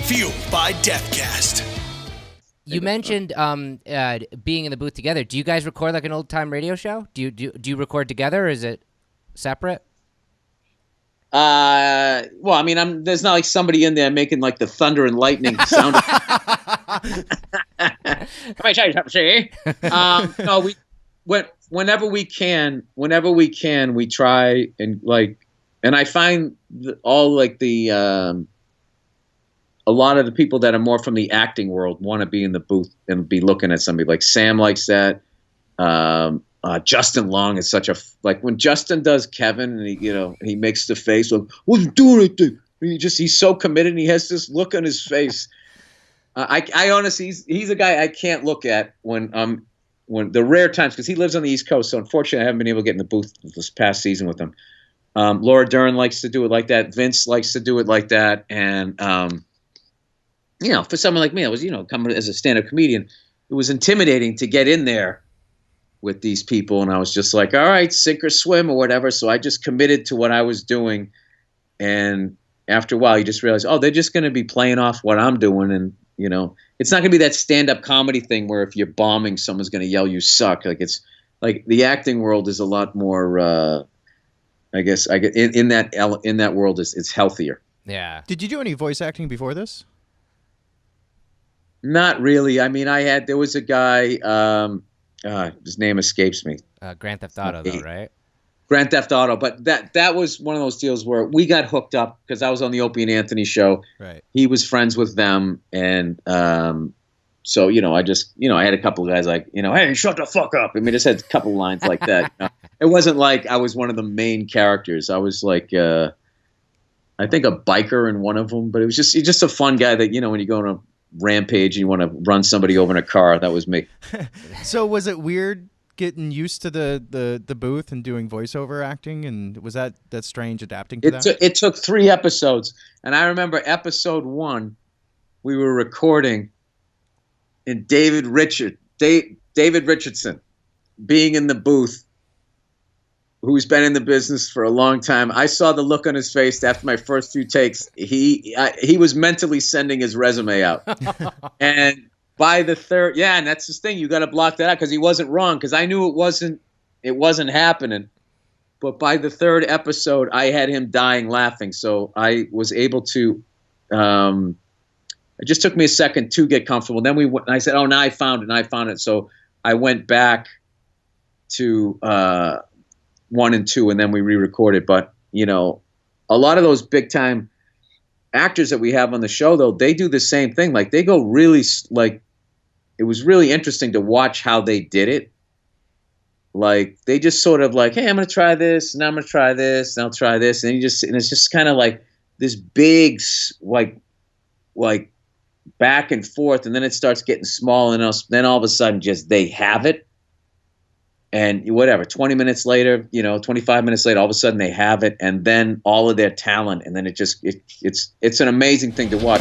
Fueled by Deathcast. You mentioned being in the booth together. Do you guys record like an old time radio show? Do you record together, or is it separate? Well, I mean, there's not like somebody in there making like the thunder and lightning sound. Let me tell you something. No, whenever we can, we try and like, and I find a lot of the people that are more from the acting world want to be in the booth and be looking at somebody. Like Sam likes that. Justin Long is such like when Justin does Kevin and he makes the face like, wasn't doing anything. He's so committed and he has this look on his face. I honestly, he's a guy I can't look at when the rare times, because he lives on the East Coast. So unfortunately I haven't been able to get in the booth this past season with him. Laura Dern likes to do it like that. Vince likes to do it like that. And, for someone like me, I was, coming as a stand-up comedian, it was intimidating to get in there with these people. And I was just like, all right, sink or swim or whatever. So I just committed to what I was doing. And after a while, you just realize, they're just going to be playing off what I'm doing. And, it's not going to be that stand-up comedy thing where if you're bombing, someone's going to yell, you suck. Like it's like the acting world is a lot more, I guess in that world it's healthier. Yeah. Did you do any voice acting before this? Not really. I mean, there was a guy, his name escapes me. Grand Theft Auto, though, right? Grand Theft Auto. But that was one of those deals where we got hooked up because I was on the Opie and Anthony show. Right. He He was friends with them. And so, I had a couple of guys like, hey, shut the fuck up. I mean, just had a couple lines like that. It wasn't like I was one of the main characters. I was like, I think a biker in one of them. But it was just a fun guy that, when you go on a rampage and you want to run somebody over in a car, that was me. So was it weird getting used to the booth and doing voiceover acting, and was that strange adapting to that? It took 3 episodes, and I remember episode 1 we were recording, and David Richardson being in the booth, who's been in the business for a long time. I saw the look on his face after my first few takes. He was mentally sending his resume out. And by the third, and that's the thing, you got to block that out because he wasn't wrong, because I knew it wasn't happening. But by the 3rd episode, I had him dying laughing. So I was able to, it just took me a second to get comfortable. Then I said, now I found it. So I went back to, 1 and 2, and then we re-recorded. But a lot of those big time actors that we have on the show, though, they do the same thing. Like they go really it was really interesting to watch how they did it. Like they just sort of like, hey, I'm gonna try this, and I'm gonna try this, and I'll try this, and it's just kind of like this big like back and forth, and then it starts getting small, and then all of a sudden just they have it. And whatever, 20 minutes later, 25 minutes later, all of a sudden they have it, and then all of their talent, and then it's an amazing thing to watch.